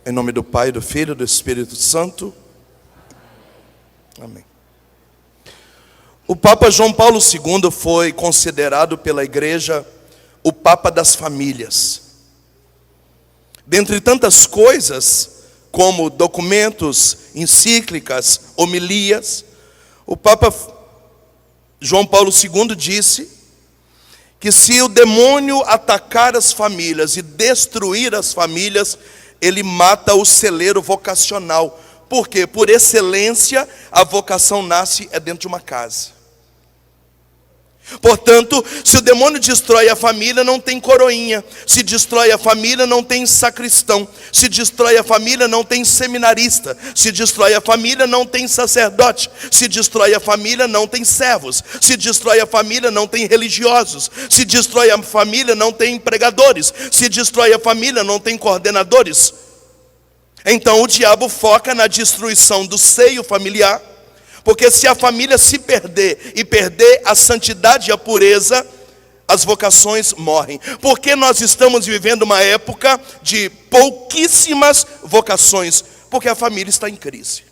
Em nome do Pai, do Filho e do Espírito Santo. Amém. O Papa João Paulo II foi considerado pela Igreja o Papa das famílias. Dentre tantas coisas, como documentos, encíclicas, homilias, o Papa João Paulo II disse que se o demônio atacar as famílias e destruir as famílias, ele mata o celeiro vocacional. Por quê? Por excelência, a vocação nasce dentro de uma casa. Portanto, se o demônio destrói a família, não tem coroinha. Se destrói a família, não tem sacristão. Se destrói a família, não tem seminarista. Se destrói a família, não tem sacerdote. Se destrói a família, não tem servos. Se destrói a família, não tem religiosos. Se destrói a família, não tem empregadores. Se destrói a família, não tem coordenadores. Então o diabo foca na destruição do seio familiar. Porque se a família se perder e perder a santidade e a pureza, as vocações morrem. Porque nós estamos vivendo uma época de pouquíssimas vocações, porque a família está em crise.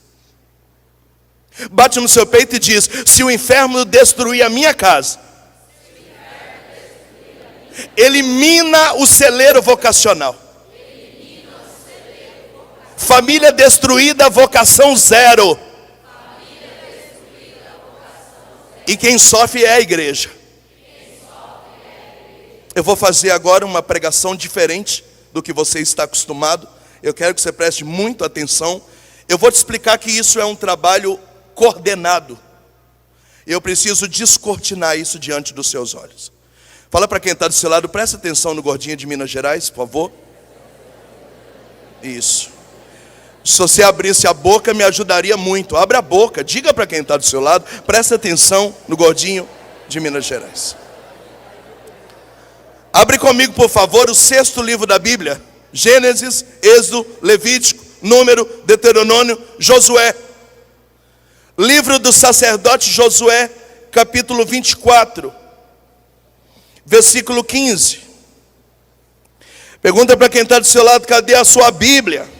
Bate no seu peito e diz: se o inferno destruir a minha casa, elimina o celeiro vocacional. Família destruída, vocação zero. E quem sofre é a igreja. Eu vou fazer agora uma pregação diferente do que você está acostumado. Eu quero que você preste muita atenção. Eu vou te explicar que isso é um trabalho coordenado. Eu preciso descortinar isso diante dos seus olhos. Fala para quem está do seu lado, presta atenção no gordinho de Minas Gerais, por favor. Isso. Se você abrisse a boca, me ajudaria muito. Abra a boca, diga para quem está do seu lado, presta atenção no gordinho de Minas Gerais. Abre comigo, por favor, o 6º livro da Bíblia. Gênesis, Êxodo, Levítico, Número, Deuteronômio, Josué. Livro do sacerdote Josué, capítulo 24, versículo 15. Pergunta para quem está do seu lado, cadê a sua Bíblia?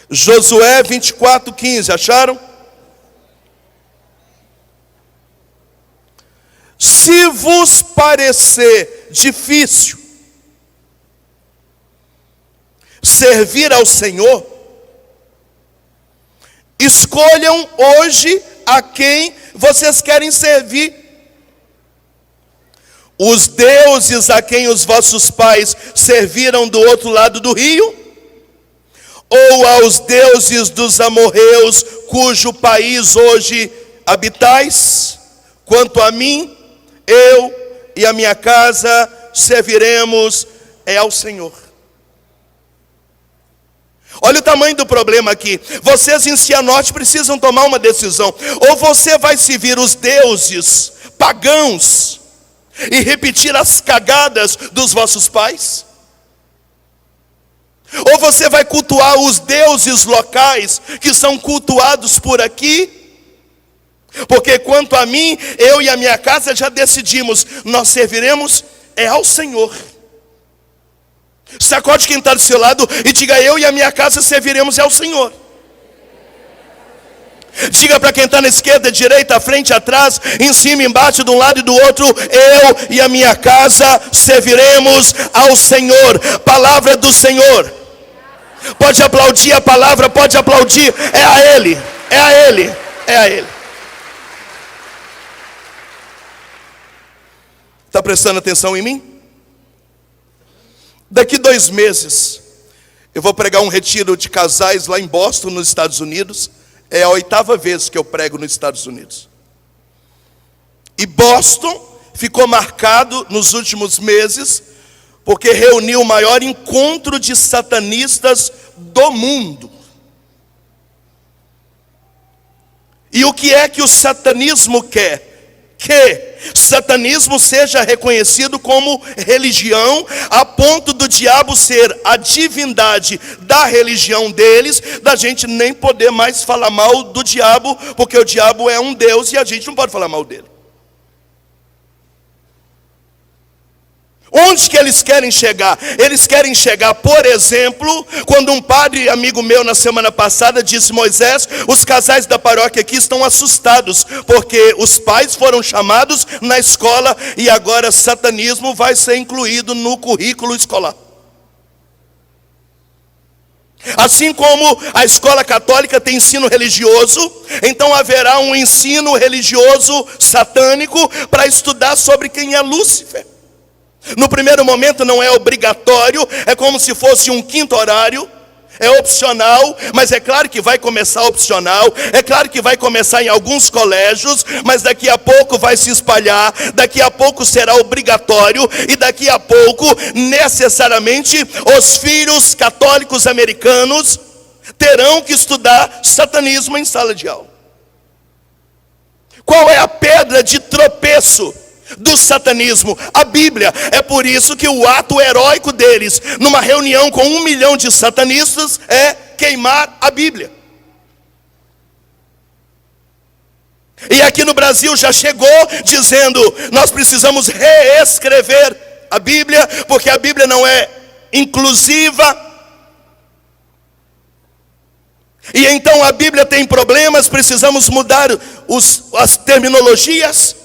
Josué 24, 15, acharam? Se vos parecer difícil servir ao Senhor, escolham hoje a quem vocês querem servir. Os deuses a quem os vossos pais serviram do outro lado do rio, ou aos deuses dos amorreus, cujo país hoje habitais? Quanto a mim, eu e a minha casa serviremos ao Senhor. Olha o tamanho do problema aqui. Vocês em Cianorte precisam tomar uma decisão. Ou você vai servir os deuses pagãos e repetir as cagadas dos vossos pais, ou você vai cultuar os deuses locais que são cultuados por aqui? Porque quanto a mim, eu e a minha casa já decidimos, nós serviremos ao Senhor. Sacode quem está do seu lado e diga: eu e a minha casa serviremos ao Senhor. Diga para quem está na esquerda, direita, à frente, atrás, em cima, embaixo, de um lado e do outro: eu e a minha casa serviremos ao Senhor. Palavra do Senhor. Pode aplaudir a palavra, pode aplaudir. É a Ele, é a Ele, é a Ele. Está prestando atenção em mim? Daqui 2 meses, eu vou pregar um retiro de casais lá em Boston, nos Estados Unidos. É a 8ª vez que eu prego nos Estados Unidos. E Boston ficou marcado nos últimos meses, porque reuniu o maior encontro de satanistas do mundo. E o que é que o satanismo quer? Que satanismo seja reconhecido como religião, a ponto do diabo ser a divindade da religião deles, da gente nem poder mais falar mal do diabo, porque o diabo é um Deus e a gente não pode falar mal dele. Onde que eles querem chegar? Eles querem chegar, por exemplo, quando um padre amigo meu na semana passada disse: Moisés, os casais da paróquia aqui estão assustados, porque os pais foram chamados na escola e agora satanismo vai ser incluído no currículo escolar. Assim como a escola católica tem ensino religioso, então haverá um ensino religioso satânico para estudar sobre quem é Lúcifer. No primeiro momento não é obrigatório, é como se fosse um quinto horário, é opcional, mas é claro que vai começar opcional, é claro que vai começar em alguns colégios, mas daqui a pouco vai se espalhar, daqui a pouco será obrigatório, e daqui a pouco, necessariamente, os filhos católicos americanos terão que estudar satanismo em sala de aula. Qual é a pedra de tropeço do satanismo? A Bíblia. É por isso que o ato heróico deles, numa reunião com 1 milhão de satanistas, é queimar a Bíblia. E aqui no Brasil já chegou dizendo: nós precisamos reescrever a Bíblia, porque a Bíblia não é inclusiva. E então a Bíblia tem problemas, precisamos mudar as terminologias.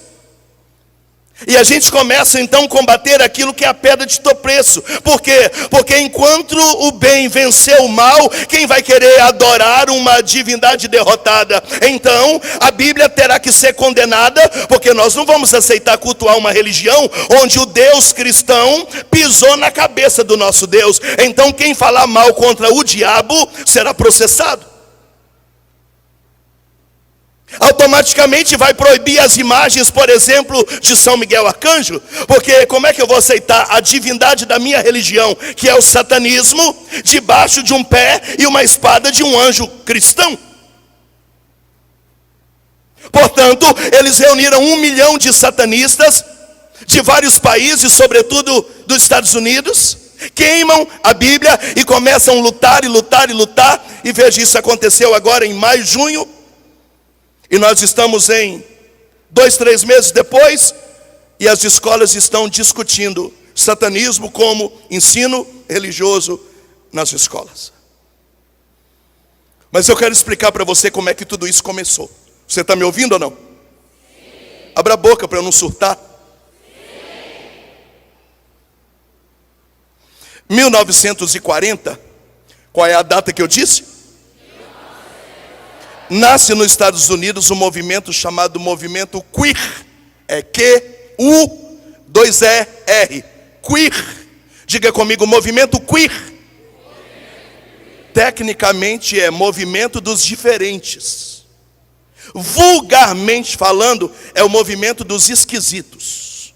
E a gente começa então a combater aquilo que é a pedra de tropeço. Por quê? Porque enquanto o bem venceu o mal, quem vai querer adorar uma divindade derrotada? Então a Bíblia terá que ser condenada, porque nós não vamos aceitar cultuar uma religião onde o Deus cristão pisou na cabeça do nosso Deus. Então quem falar mal contra o diabo será processado. Automaticamente vai proibir as imagens, por exemplo, de São Miguel Arcanjo, porque como é que eu vou aceitar a divindade da minha religião, que é o satanismo, debaixo de um pé e uma espada de um anjo cristão? Portanto, eles reuniram 1 milhão de satanistas de vários países, sobretudo dos Estados Unidos, queimam a Bíblia e começam a lutar e lutar e lutar. E veja, isso aconteceu agora em maio, junho. E nós estamos em 2, 3 meses depois, e as escolas estão discutindo satanismo como ensino religioso nas escolas. Mas eu quero explicar para você como é que tudo isso começou. Você está me ouvindo ou não? Sim. Abra a boca para eu não surtar. Sim. 1940, qual é a data que eu disse? Nasce nos Estados Unidos um movimento chamado movimento queer. É Q-U-2-E-R. Queer. Diga comigo, movimento queer. Tecnicamente é movimento dos diferentes. Vulgarmente falando, é o movimento dos esquisitos.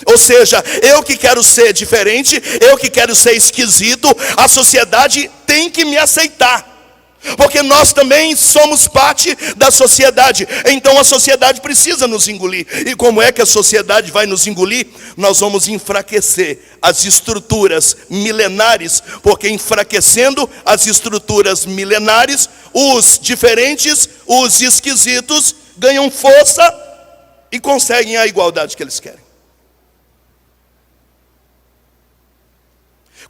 Ou seja, eu que quero ser diferente, eu que quero ser esquisito, a sociedade tem que me aceitar. Porque nós também somos parte da sociedade. Então a sociedade precisa nos engolir. E como é que a sociedade vai nos engolir? Nós vamos enfraquecer as estruturas milenares. Porque enfraquecendo as estruturas milenares, os diferentes, os esquisitos, ganham força e conseguem a igualdade que eles querem.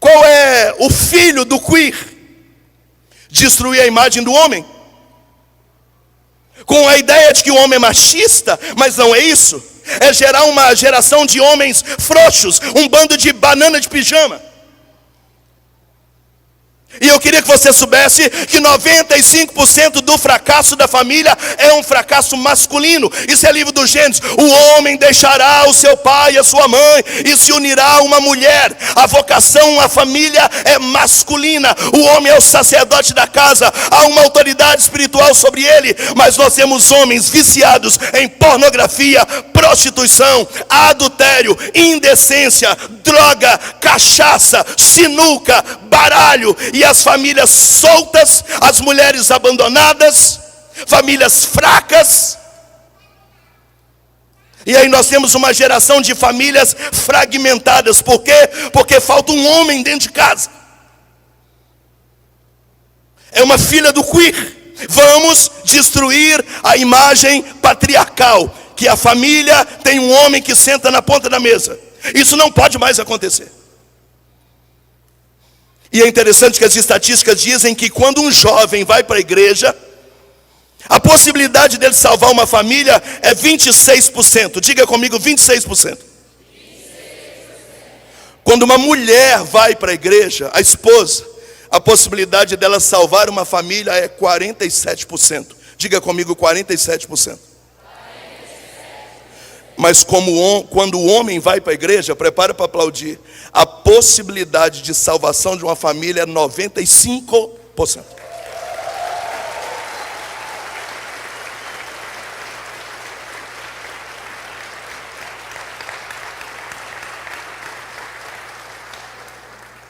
Qual é o filho do queer? Destruir a imagem do homem, com a ideia de que o homem é machista, mas não é isso. É gerar uma geração de homens frouxos, um bando de banana de pijama. E eu queria que você soubesse que 95% do fracasso da família é um fracasso masculino. Isso é livro do Gênesis. O homem deixará o seu pai e a sua mãe e se unirá a uma mulher. A vocação, a família é masculina. O homem é o sacerdote da casa. Há uma autoridade espiritual sobre ele. Mas nós temos homens viciados em pornografia, prostituição, adultério, indecência, droga, cachaça, sinuca, baralho. E as famílias soltas, as mulheres abandonadas, famílias fracas. E aí nós temos uma geração de famílias fragmentadas. Por quê? Porque falta um homem dentro de casa. É uma filha do queer. Vamos destruir a imagem patriarcal, que a família tem um homem que senta na ponta da mesa. Isso não pode mais acontecer. E é interessante que as estatísticas dizem que quando um jovem vai para a igreja, a possibilidade dele salvar uma família é 26%. Diga comigo, 26%. Quando uma mulher vai para a igreja, a esposa, a possibilidade dela salvar uma família é 47%. Diga comigo, 47%. Mas quando o homem vai para a igreja, prepara para aplaudir, a possibilidade de salvação de uma família é 95%.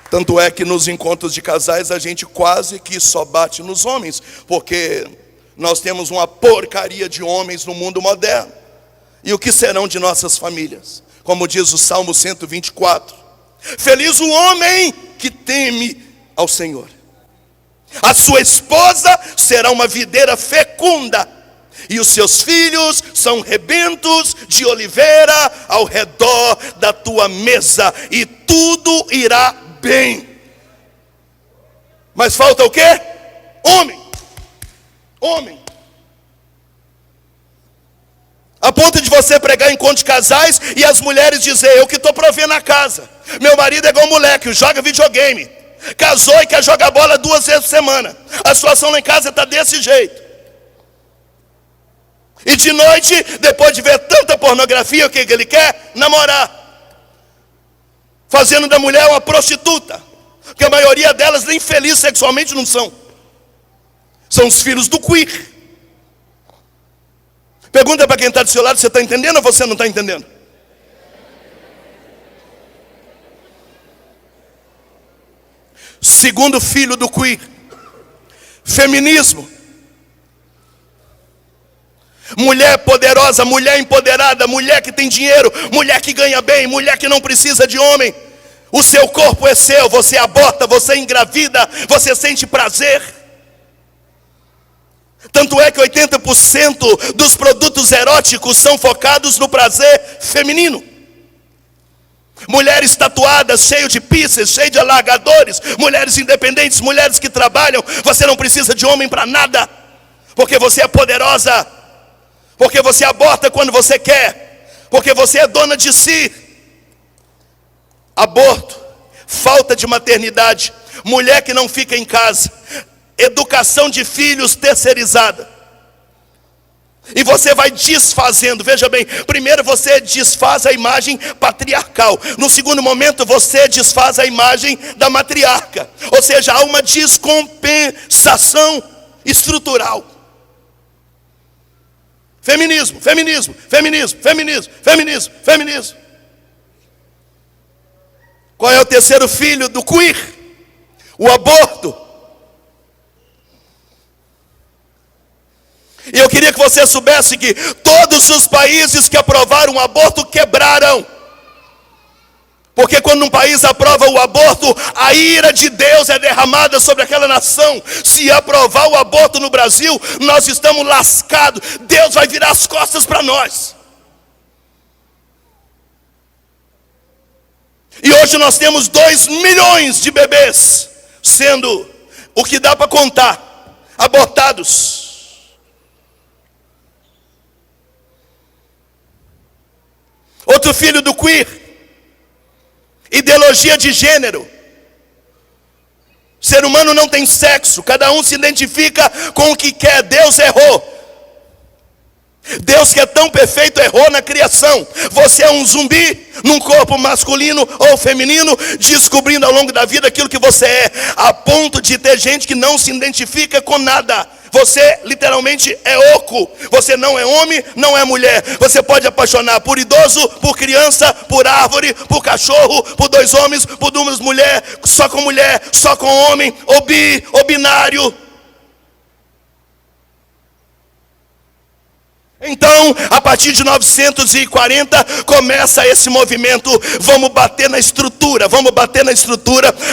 Tanto é que nos encontros de casais a gente quase que só bate nos homens, porque nós temos uma porcaria de homens no mundo moderno. E o que serão de nossas famílias? Como diz o Salmo 124. Feliz o homem que teme ao Senhor. A sua esposa será uma videira fecunda, e os seus filhos são rebentos de oliveira ao redor da tua mesa, e tudo irá bem. Mas falta o quê? Homem. A ponto de você pregar encontro de casais e as mulheres dizer: eu que estou provendo a casa. Meu marido é igual moleque, joga videogame. Casou e quer jogar bola 2 vezes por semana. A situação lá em casa está desse jeito. E de noite, depois de ver tanta pornografia, o que ele quer? Namorar. Fazendo da mulher uma prostituta. Porque a maioria delas nem feliz sexualmente não são. São os filhos do queer. Pergunta para quem está do seu lado: você está entendendo ou você não está entendendo? Segundo filho do queer, feminismo. Mulher poderosa, mulher empoderada, mulher que tem dinheiro, mulher que ganha bem, mulher que não precisa de homem. O seu corpo é seu, você aborta, você engravida, você sente prazer. Tanto é que 80% dos produtos eróticos são focados no prazer feminino. Mulheres tatuadas, cheias de piercings, cheias de alargadores, mulheres independentes, mulheres que trabalham. Você não precisa de homem para nada, porque você é poderosa, porque você aborta quando você quer, porque você é dona de si. Aborto, falta de maternidade, mulher que não fica em casa, educação de filhos terceirizada. E você vai desfazendo, veja bem, primeiro você desfaz a imagem patriarcal, no segundo momento você desfaz a imagem da matriarca, ou seja, há uma descompensação estrutural. Feminismo. Qual é o terceiro filho do queer? O aborto. E eu queria que você soubesse que todos os países que aprovaram o aborto quebraram. Porque quando um país aprova o aborto, a ira de Deus é derramada sobre aquela nação. Se aprovar o aborto no Brasil, nós estamos lascados. Deus vai virar as costas para nós. E hoje nós temos 2 milhões de bebês sendo, o que dá para contar, abortados. Outro filho do queer, ideologia de gênero. Ser humano não tem sexo, cada um se identifica com o que quer. Deus errou. Deus, que é tão perfeito, errou na criação. Você é um zumbi num corpo masculino ou feminino, descobrindo ao longo da vida aquilo que você é, a ponto de ter gente que não se identifica com nada. Você literalmente é oco. Você não é homem, não é mulher. Você pode apaixonar por idoso, por criança, por árvore, por cachorro, por 2 homens, por 2 mulheres, só com homem, ou binário. Então, a partir de 940, começa esse movimento. Vamos bater na estrutura,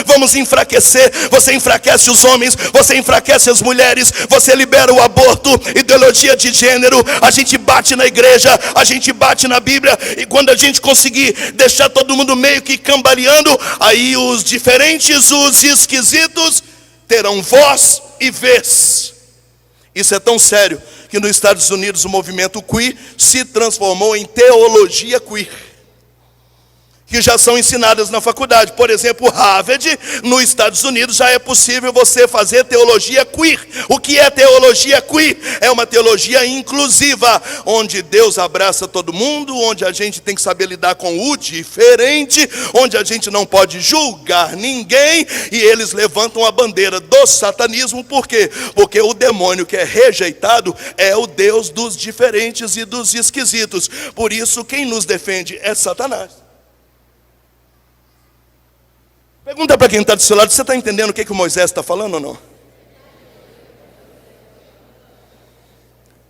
vamos enfraquecer. Você enfraquece os homens, você enfraquece as mulheres, você libera o aborto, ideologia de gênero. A gente bate na igreja, a gente bate na Bíblia. E quando a gente conseguir deixar todo mundo meio que cambaleando, aí os diferentes, os esquisitos, terão voz e vez. Isso é tão sério que nos Estados Unidos o movimento queer se transformou em teologia queer, que já são ensinadas na faculdade. Por exemplo, Harvard, nos Estados Unidos, já é possível você fazer teologia queer. O que é teologia queer? É uma teologia inclusiva, onde Deus abraça todo mundo, onde a gente tem que saber lidar com o diferente, onde a gente não pode julgar ninguém, e eles levantam a bandeira do satanismo. Por quê? Porque o demônio que é rejeitado é o Deus dos diferentes e dos esquisitos. Por isso, quem nos defende é Satanás. Pergunta para quem está do seu lado: você está entendendo o que o Moisés está falando ou não?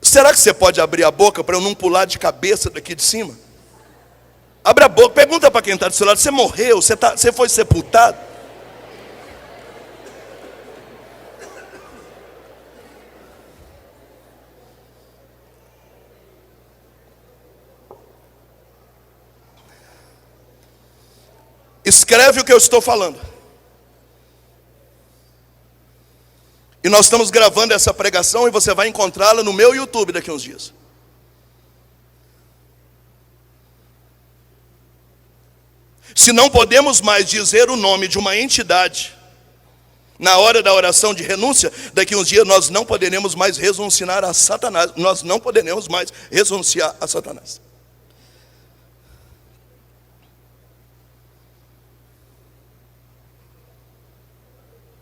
Será que você pode abrir a boca para eu não pular de cabeça daqui de cima? Abre a boca, pergunta para quem está do seu lado: você morreu? Você foi sepultado? Escreve o que eu estou falando. E nós estamos gravando essa pregação e você vai encontrá-la no meu YouTube daqui a uns dias. Se não podemos mais dizer o nome de uma entidade na hora da oração de renúncia, daqui a uns dias nós não poderemos mais renunciar a Satanás. Nós não poderemos mais renunciar a Satanás.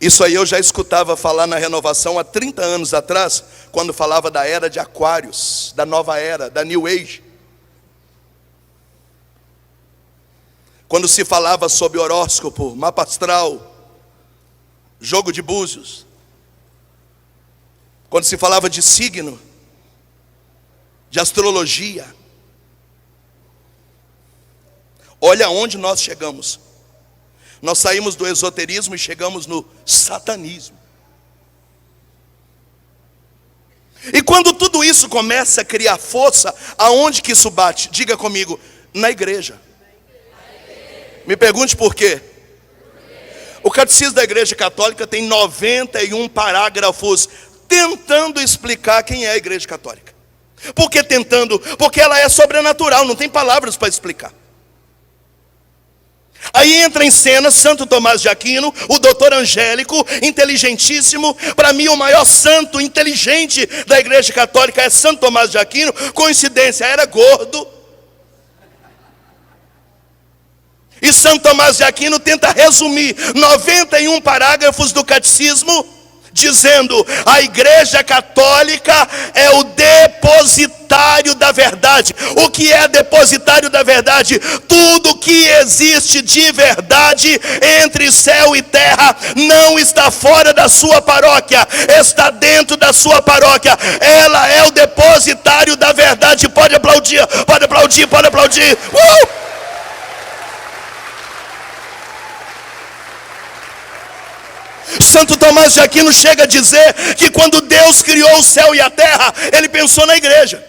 Isso aí eu já escutava falar na renovação há 30 anos atrás, quando falava da era de Aquários, da nova era, da New Age. Quando se falava sobre horóscopo, mapa astral, jogo de búzios. Quando se falava de signo, de astrologia. Olha onde nós chegamos. Nós saímos do esoterismo e chegamos no satanismo. E quando tudo isso começa a criar força, aonde que isso bate? Diga comigo: na igreja. Me pergunte por quê. O catecismo da Igreja Católica tem 91 parágrafos tentando explicar quem é a Igreja Católica. Por que tentando? Porque ela é sobrenatural, não tem palavras para explicar. Aí entra em cena Santo Tomás de Aquino, o doutor angélico, inteligentíssimo. Para mim o maior santo inteligente da Igreja Católica é Santo Tomás de Aquino. Coincidência, era gordo. E Santo Tomás de Aquino tenta resumir 91 parágrafos do catecismo, dizendo: a Igreja Católica é o depositário da verdade. O que é depositário da verdade? Tudo que existe de verdade entre céu e terra não está fora da sua paróquia, está dentro da sua paróquia. Ela é o depositário da verdade. Pode aplaudir, pode aplaudir, pode aplaudir. Santo Tomás de Aquino chega a dizer que quando Deus criou o céu e a terra, Ele pensou na igreja.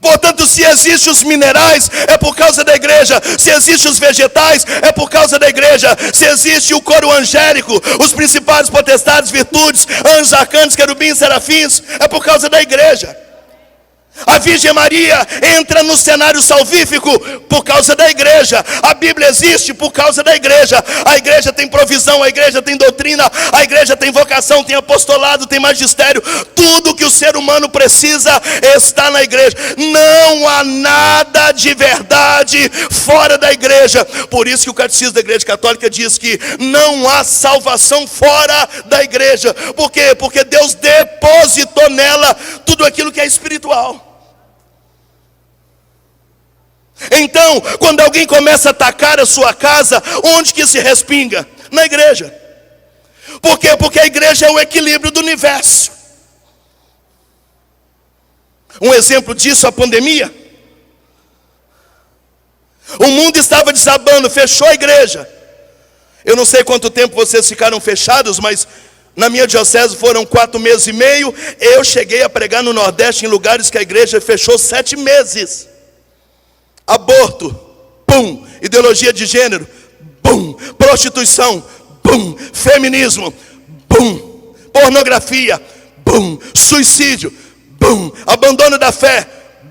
Portanto, se existem os minerais, é por causa da igreja. Se existem os vegetais, é por causa da igreja. Se existe o coro angélico, os principais potestades, virtudes, anjos, arcanjos, querubins, serafins, é por causa da igreja. A Virgem Maria entra no cenário salvífico por causa da igreja. A Bíblia existe por causa da igreja. A igreja tem provisão, a igreja tem doutrina, a igreja tem vocação, tem apostolado, tem magistério. Tudo que o ser humano precisa está na igreja. Não há nada de verdade fora da igreja. Por isso que o catecismo da Igreja Católica diz que não há salvação fora da igreja. Por quê? Porque Deus depositou nela tudo aquilo que é espiritual. Então, quando alguém começa a atacar a sua casa, onde que se respinga? Na igreja. Por quê? Porque a igreja é o equilíbrio do universo. Um exemplo disso, a pandemia. O mundo estava desabando, fechou a igreja. Eu não sei quanto tempo vocês ficaram fechados, mas na minha diocese foram 4 meses e meio. Eu cheguei a pregar no Nordeste em lugares que a igreja fechou 7 meses. Aborto, pum. Ideologia de gênero, bum. Prostituição, bum. Feminismo, bum. Pornografia, bum. Suicídio, bum. Abandono da fé,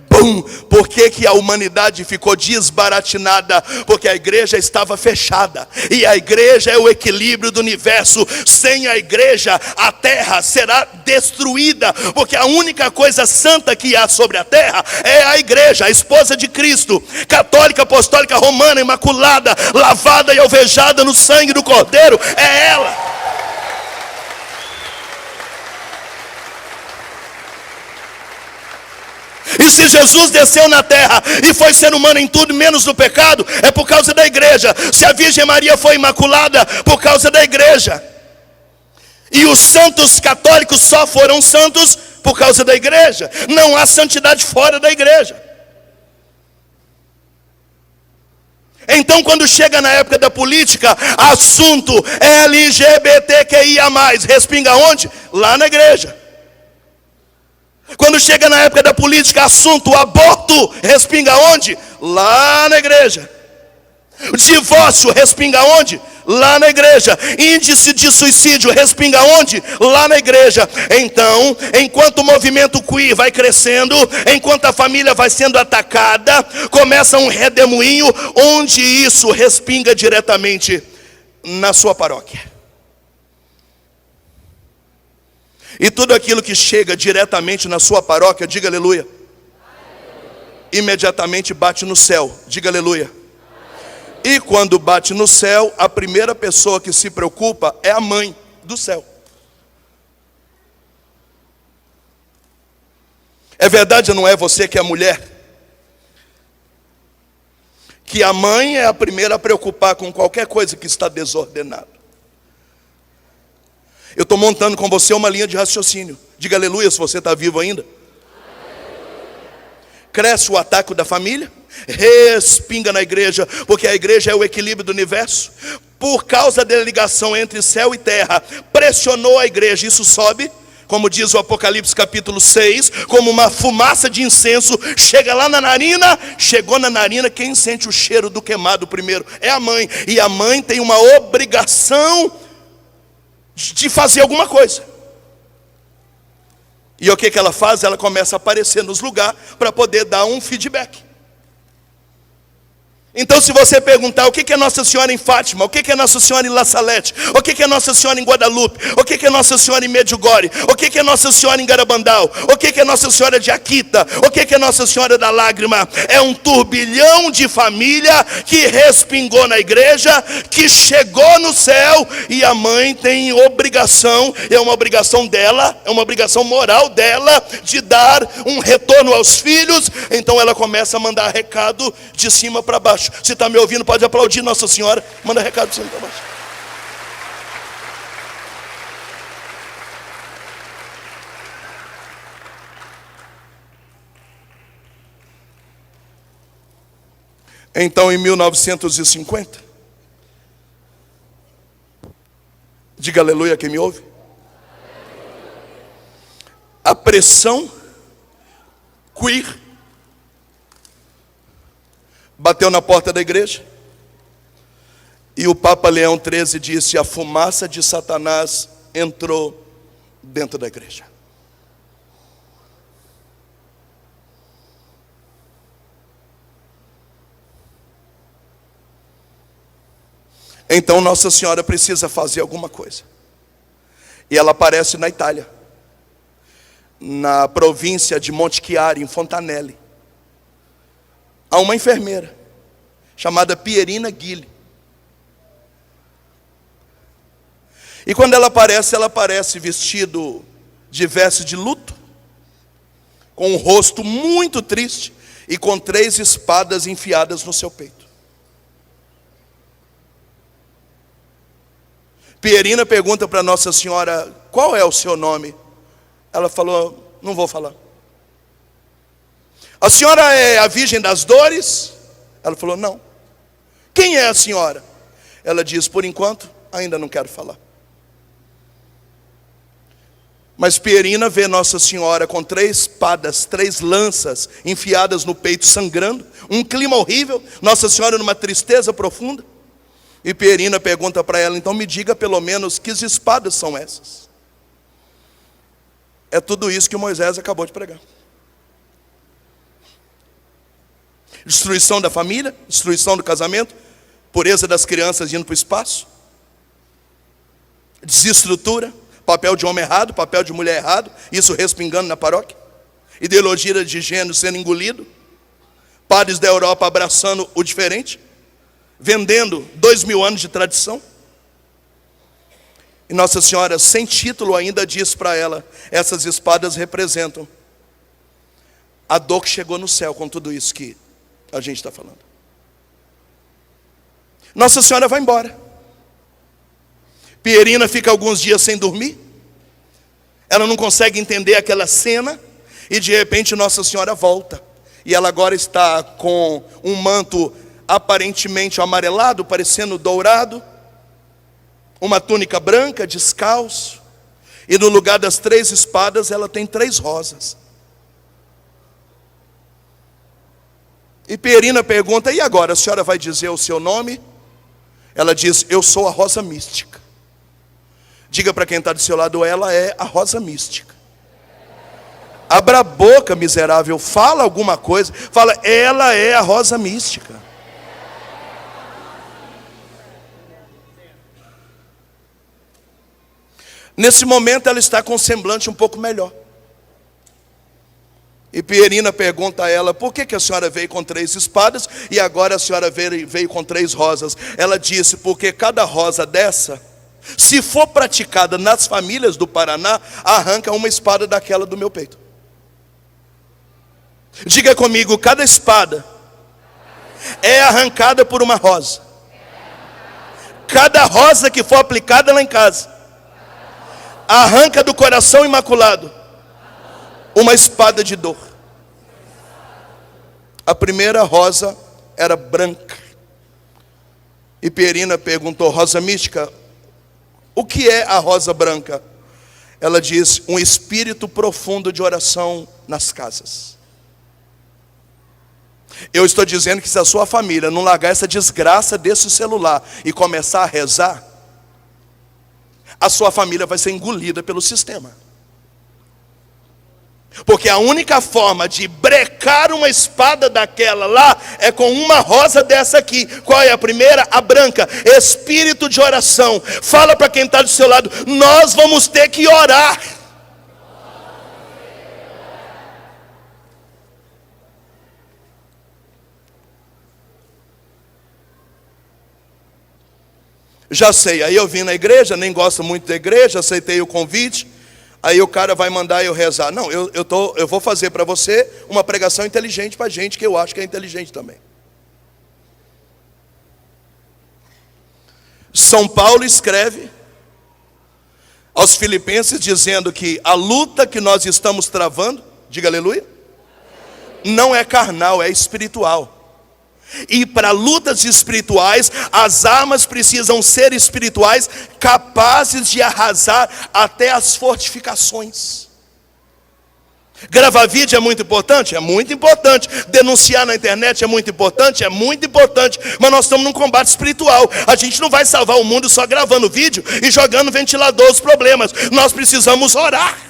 bum. Por que a humanidade ficou desbaratinada? Porque a igreja estava fechada. E a igreja é o equilíbrio do universo. Sem a igreja, a terra será destruída. Porque a única coisa santa que há sobre a terra é a igreja, a esposa de Cristo, católica, apostólica, romana, imaculada, lavada e alvejada no sangue do Cordeiro. É ela. E se Jesus desceu na terra e foi ser humano em tudo menos no pecado, é por causa da igreja. Se a Virgem Maria foi imaculada, por causa da igreja. E os santos católicos só foram santos por causa da igreja. Não há santidade fora da igreja. Então, quando chega na época da política, assunto LGBTQIA+, respinga onde? Lá na igreja. Quando chega na época da política, assunto aborto, respinga onde? Lá na igreja. O divórcio respinga onde? Lá na igreja. Índice de suicídio respinga onde? Lá na igreja. Então, enquanto o movimento queer vai crescendo, enquanto a família vai sendo atacada, começa um redemoinho, onde isso respinga diretamente na sua paróquia. E tudo aquilo que chega diretamente na sua paróquia, diga aleluia, imediatamente bate no céu, diga aleluia. E quando bate no céu, a primeira pessoa que se preocupa é a mãe do céu. É verdade ou não é você que é mulher? Que a mãe é a primeira a preocupar com qualquer coisa que está desordenada. Eu estou montando com você uma linha de raciocínio. Diga aleluia se você está vivo ainda. Cresce o ataque da família, respinga na igreja, porque a igreja é o equilíbrio do universo. Por causa da ligação entre céu e terra, pressionou a igreja, isso sobe, como diz o Apocalipse capítulo 6, como uma fumaça de incenso, chega lá na narina. Chegou na narina, quem sente o cheiro do queimado primeiro? É a mãe. E a mãe tem uma obrigação de fazer alguma coisa. E o que ela faz? Ela começa a aparecer nos lugares para poder dar um feedback. Então, se você perguntar o que é Nossa Senhora em Fátima, o que é Nossa Senhora em La Salette, o que é Nossa Senhora em Guadalupe, o que é Nossa Senhora em Medjugorje, o que é Nossa Senhora em Garabandal, o que é Nossa Senhora de Akita, o que é Nossa Senhora da Lágrima, é um turbilhão de família que respingou na igreja, que chegou no céu, e a mãe tem obrigação, é uma obrigação dela, é uma obrigação moral dela, de dar um retorno aos filhos. Então ela começa a mandar recado de cima para baixo. Se está me ouvindo, pode aplaudir Nossa Senhora. Manda recado de cima para baixo. Então, em 1950, diga aleluia quem me ouve. A pressão queer bateu na porta da igreja. E o Papa Leão XIII disse: a fumaça de Satanás entrou dentro da igreja. Então Nossa Senhora precisa fazer alguma coisa. E ela aparece na Itália, na província de Montechiari, em Fontanelle. Há uma enfermeira chamada Pierina Gilli. E quando ela aparece vestido de veste de luto, com um rosto muito triste e com 3 espadas enfiadas no seu peito. Pierina pergunta para Nossa Senhora: qual é o seu nome? Ela falou: não vou falar. A senhora é a Virgem das Dores? Ela falou, não. Quem é a senhora? Ela diz, por enquanto, ainda não quero falar. Mas Pierina vê Nossa Senhora com 3 espadas, 3 lanças enfiadas no peito, sangrando. Um clima horrível, Nossa Senhora numa tristeza profunda. E Pierina pergunta para ela, então me diga pelo menos que espadas são essas? É tudo isso que Moisés acabou de pregar. Destruição da família, destruição do casamento, pureza das crianças indo para o espaço, desestrutura, papel de homem errado, papel de mulher errado, isso respingando na paróquia, ideologia de gênero sendo engolido, padres da Europa abraçando o diferente, vendendo 2000 anos de tradição. E Nossa Senhora, sem título ainda, diz para ela, essas espadas representam a dor que chegou no céu com tudo isso que a gente está falando. Nossa Senhora vai embora. Pierina fica alguns dias sem dormir. Ela não consegue entender aquela cena. E de repente Nossa Senhora volta. E ela agora está com um manto aparentemente amarelado, parecendo dourado. Uma túnica branca, descalço. E no lugar das 3 espadas ela tem 3 rosas. E Pierina pergunta, e agora, a senhora vai dizer o seu nome? Ela diz, eu sou a rosa mística. Diga para quem está do seu lado, ela é a rosa mística. Abra a boca, miserável, fala alguma coisa. Fala, ela é a rosa mística. Nesse momento ela está com um semblante um pouco melhor. E Pierina pergunta a ela, por que a senhora veio com 3 espadas e agora a senhora veio com 3 rosas? Ela disse, porque cada rosa dessa, se for praticada nas famílias do Paraná, arranca uma espada daquela do meu peito. Diga comigo, cada espada é arrancada por uma rosa. Cada rosa que for aplicada lá em casa, arranca do coração imaculado uma espada de dor. A primeira rosa era branca. E Pierina perguntou, rosa mística, o que é a rosa branca? Ela diz, um espírito profundo de oração nas casas. Eu estou dizendo que se a sua família não largar essa desgraça desse celular e começar a rezar, a sua família vai ser engolida pelo sistema. Porque a única forma de brecar uma espada daquela lá é com uma rosa dessa aqui. Qual é a primeira? A branca. Espírito de oração. Fala para quem está do seu lado, nós vamos ter que orar. Já sei, aí eu vim na igreja, nem gosto muito da igreja, aceitei o convite. Aí o cara vai mandar eu rezar. Não, eu vou fazer para você uma pregação inteligente para gente que eu acho que é inteligente também. São Paulo escreve aos Filipenses dizendo que a luta que nós estamos travando, diga aleluia, não é carnal, é espiritual. E para lutas espirituais, as armas precisam ser espirituais, capazes de arrasar até as fortificações. Gravar vídeo é muito importante? É muito importante. Denunciar na internet é muito importante? É muito importante. Mas nós estamos num combate espiritual. A gente não vai salvar o mundo só gravando vídeo e jogando ventilador os problemas. Nós precisamos orar.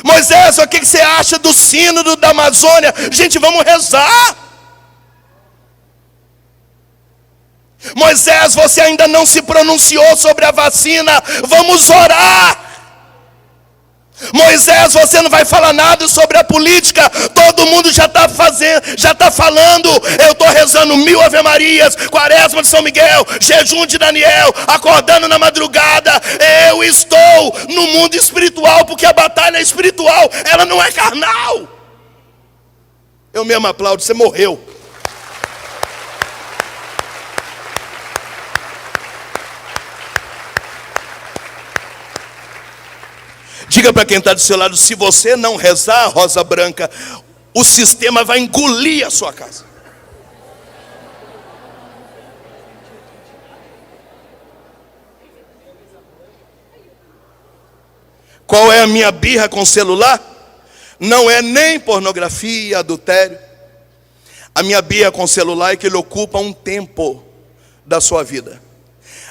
Moisés, o que você acha do sínodo da Amazônia? Gente, vamos rezar. Moisés, você ainda não se pronunciou sobre a vacina. Vamos orar. Moisés, você não vai falar nada sobre a política. Todo mundo já está fazendo, já está falando. Eu estou rezando 1000 Ave Marias, Quaresma de São Miguel, jejum de Daniel, acordando na madrugada. Eu estou no mundo espiritual, porque a batalha é espiritual, ela não é carnal. Eu mesmo aplaudo, você morreu. Diga para quem está do seu lado: se você não rezar, Rosa Branca, o sistema vai engolir a sua casa. Qual é a minha birra com o celular? Não é nem pornografia, adultério. A minha birra com o celular é que ele ocupa um tempo da sua vida.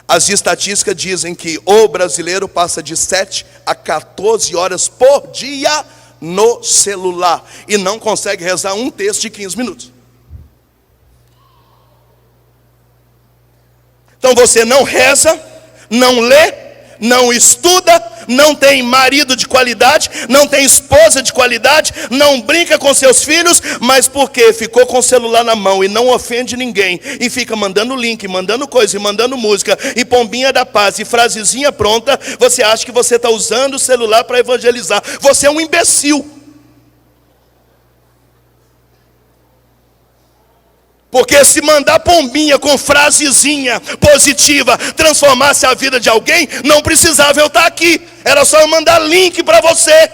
As estatísticas dizem que o brasileiro passa de 7 a 14 horas por dia no celular e não consegue rezar um texto de 15 minutos. Então você não reza, não lê, não estuda, não tem marido de qualidade, não tem esposa de qualidade, não brinca com seus filhos, mas porque ficou com o celular na mão e não ofende ninguém, e fica mandando link, mandando coisa, e mandando música, e pombinha da paz, e frasezinha pronta, você acha que você está usando o celular para evangelizar. Você é um imbecil. Porque se mandar pombinha com frasezinha positiva transformasse a vida de alguém, não precisava eu estar aqui. Era só eu mandar link para você.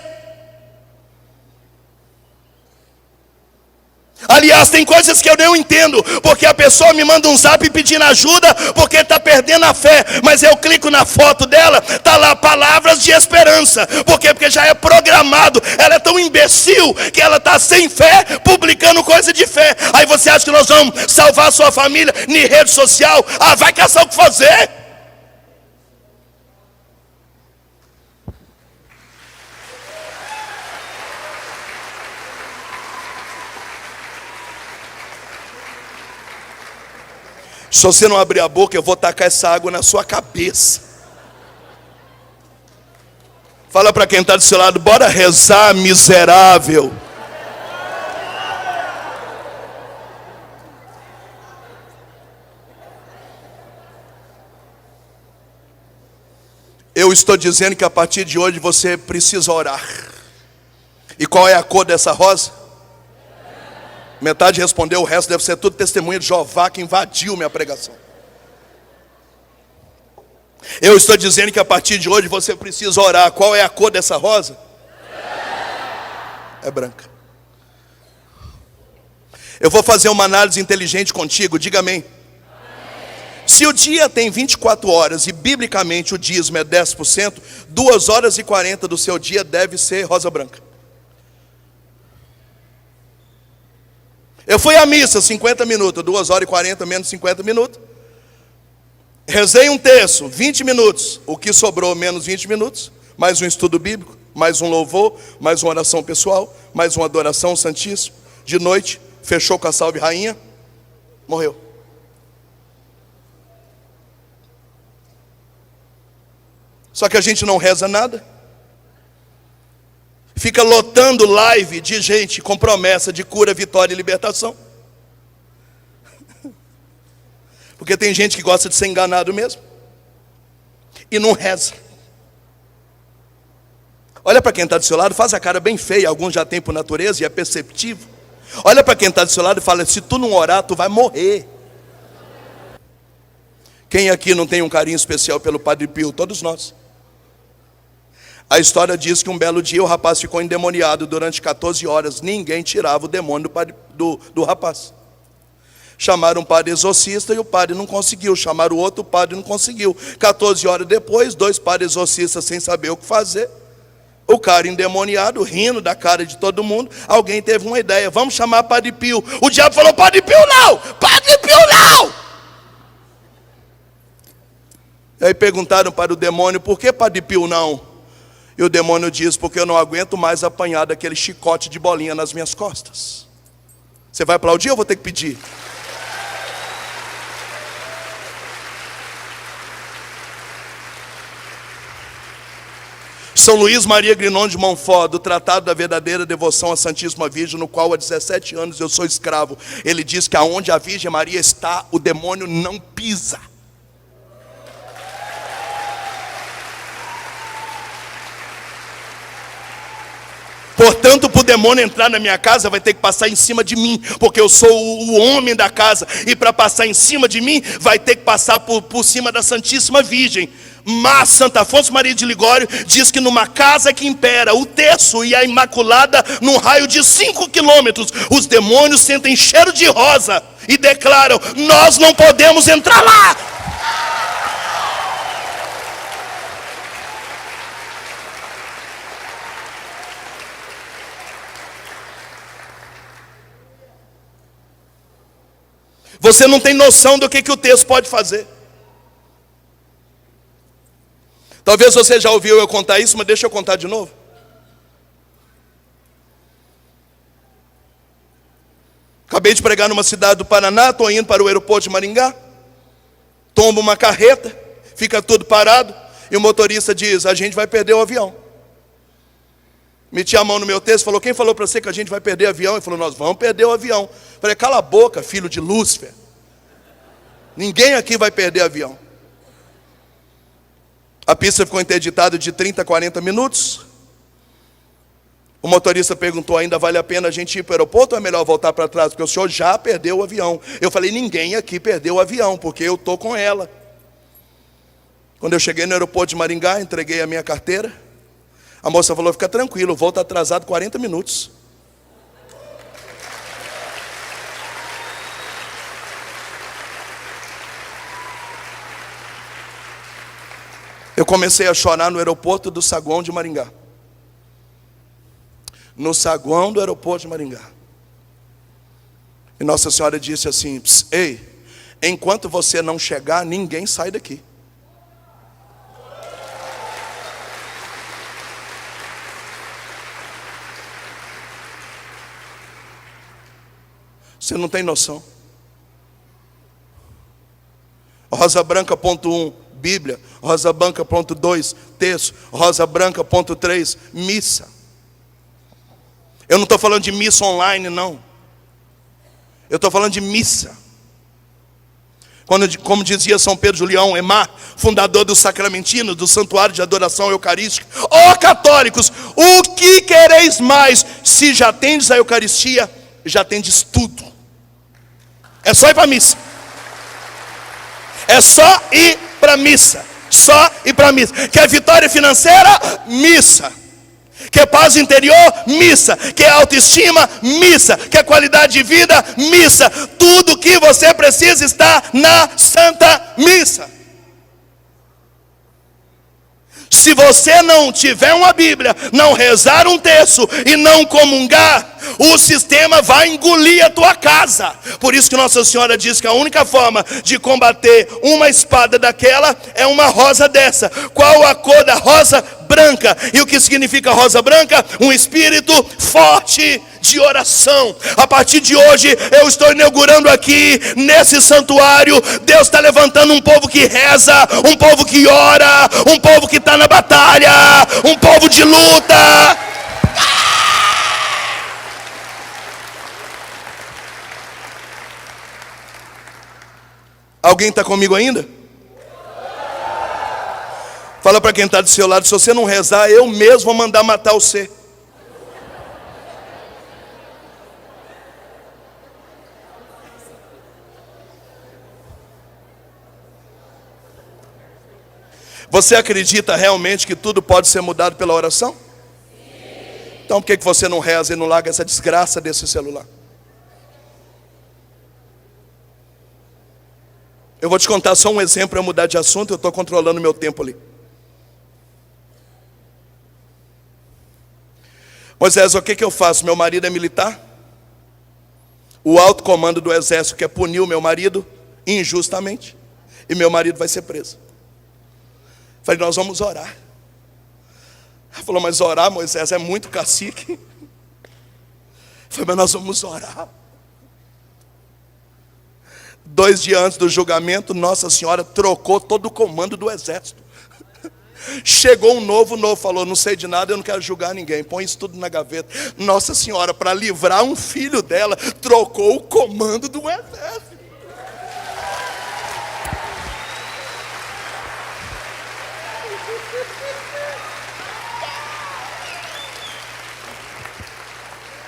Aliás, tem coisas que eu não entendo, porque a pessoa me manda um zap pedindo ajuda, porque está perdendo a fé, mas eu clico na foto dela, está lá palavras de esperança. Por quê? Porque já é programado. Ela é tão imbecil que ela está sem fé, publicando coisa de fé. Aí você acha que nós vamos salvar a sua família em rede social? Ah, vai caçar o que fazer. Se você não abrir a boca, eu vou tacar essa água na sua cabeça. Fala para quem está do seu lado: bora rezar, miserável. Eu estou dizendo que a partir de hoje você precisa orar. E qual é a cor dessa rosa? Metade respondeu, o resto deve ser tudo testemunha de Jeová que invadiu minha pregação. Eu estou dizendo que a partir de hoje você precisa orar. Qual é a cor dessa rosa? É branca. Eu vou fazer uma análise inteligente contigo, diga amém. Se o dia tem 24 horas e biblicamente o dízimo é 10%, 2 horas e 40 do seu dia deve ser rosa branca. Eu fui à missa 50 minutos, 2 horas e 40 menos 50 minutos. Rezei um terço, 20 minutos. O que sobrou menos 20 minutos. Mais um estudo bíblico, mais um louvor, mais uma oração pessoal, mais uma adoração santíssima. De noite, fechou com a salve rainha, morreu. Só que a gente não reza nada. Fica lotando live de gente com promessa de cura, vitória e libertação. Porque tem gente que gosta de ser enganado mesmo. E não reza. Olha para quem está do seu lado, faz a cara bem feia. Alguns já têm por natureza e é perceptível. Olha para quem está do seu lado e fala: se tu não orar, tu vai morrer. Quem aqui não tem um carinho especial pelo Padre Pio? Todos nós. A história diz que um belo dia o rapaz ficou endemoniado durante 14 horas. Ninguém tirava o demônio do rapaz. Chamaram um padre exorcista e o padre não conseguiu. Chamaram o outro, o padre não conseguiu. 14 horas depois, 2 padres exorcistas sem saber o que fazer. O cara endemoniado, rindo da cara de todo mundo. Alguém teve uma ideia: vamos chamar Padre Pio. O diabo falou: Padre Pio não! Padre Pio não! E aí perguntaram para o demônio: por que Padre Pio não? E o demônio diz: porque eu não aguento mais apanhar daquele chicote de bolinha nas minhas costas. Você vai aplaudir ou eu vou ter que pedir? São Luís Maria Grignon de Montfort, do Tratado da Verdadeira Devoção à Santíssima Virgem, no qual há 17 anos eu sou escravo. Ele diz que aonde a Virgem Maria está, o demônio não pisa. Portanto, para o demônio entrar na minha casa, vai ter que passar em cima de mim, porque eu sou o homem da casa. E para passar em cima de mim, vai ter que passar por cima da Santíssima Virgem. Mas Santo Afonso Maria de Ligório diz que numa casa que impera o terço e a Imaculada, num raio de 5 quilômetros, os demônios sentem cheiro de rosa e declaram: nós não podemos entrar lá. Você não tem noção do que o texto pode fazer. Talvez você já ouviu eu contar isso, mas deixa eu contar de novo. Acabei de pregar numa cidade do Paraná, estou indo para o aeroporto de Maringá. Tombo uma carreta, fica tudo parado, e o motorista diz: a gente vai perder o avião. Meti a mão no meu texto, falou: quem falou para você que a gente vai perder o avião? Ele falou: nós vamos perder o avião. Falei: cala a boca, filho de Lúcifer. Ninguém aqui vai perder o avião. A pista ficou interditada de 30 a 40 minutos. O motorista perguntou: ainda vale a pena a gente ir para o aeroporto ou é melhor voltar para trás? Porque o senhor já perdeu o avião. Eu falei: ninguém aqui perdeu o avião, porque eu estou com ela. Quando eu cheguei no aeroporto de Maringá, entreguei a minha carteira. A moça falou: fica tranquilo, o voo está atrasado 40 minutos. Eu comecei a chorar no aeroporto do Saguão de Maringá. No saguão do aeroporto de Maringá. E Nossa Senhora disse assim: ei, enquanto você não chegar, ninguém sai daqui. Você não tem noção. Rosa Branca, ponto 1, Bíblia. Rosa Branca, ponto 2, texto. Rosa Branca, ponto 3, missa. Eu não estou falando de missa online, não. Eu estou falando de missa. Como dizia São Pedro Julião Emar, fundador do Sacramentino, do Santuário de Adoração Eucarística: ó católicos, o que quereis mais? Se já tendes a Eucaristia, já tendes tudo. É só ir para a missa. É só ir para a missa. Só ir para a missa. Quer vitória financeira? Missa. Quer paz interior? Missa. Quer autoestima? Missa. Quer qualidade de vida? Missa. Tudo que você precisa está na Santa Missa. Se você não tiver uma Bíblia, não rezar um terço e não comungar, o sistema vai engolir a tua casa. Por isso que Nossa Senhora diz que a única forma de combater uma espada daquela é uma rosa dessa. Qual a cor da rosa? Branca. E o que significa rosa branca? Um espírito forte de oração. A partir de hoje eu estou inaugurando aqui nesse santuário. Deus está levantando um povo que reza, um povo que ora, um povo que está na batalha, um povo de luta. Alguém está comigo ainda? Fala para quem está do seu lado: se você não rezar, eu mesmo vou mandar matar você. Você acredita realmente que tudo pode ser mudado pela oração? Sim. Então por que você não reza e não larga essa desgraça desse celular? Eu vou te contar só um exemplo para eu mudar de assunto. Eu estou controlando meu tempo ali. Moisés, o que eu faço? Meu marido é militar. O alto comando do exército quer punir o meu marido injustamente. E meu marido vai ser preso. Falei: nós vamos orar. Ele falou: mas orar, Moisés, é muito cacique. Falei: mas nós vamos orar. 2 dias antes do julgamento, Nossa Senhora trocou todo o comando do exército. Chegou um novo falou: não sei de nada, eu não quero julgar ninguém, põe isso tudo na gaveta. Nossa Senhora, para livrar um filho dela, trocou o comando do exército.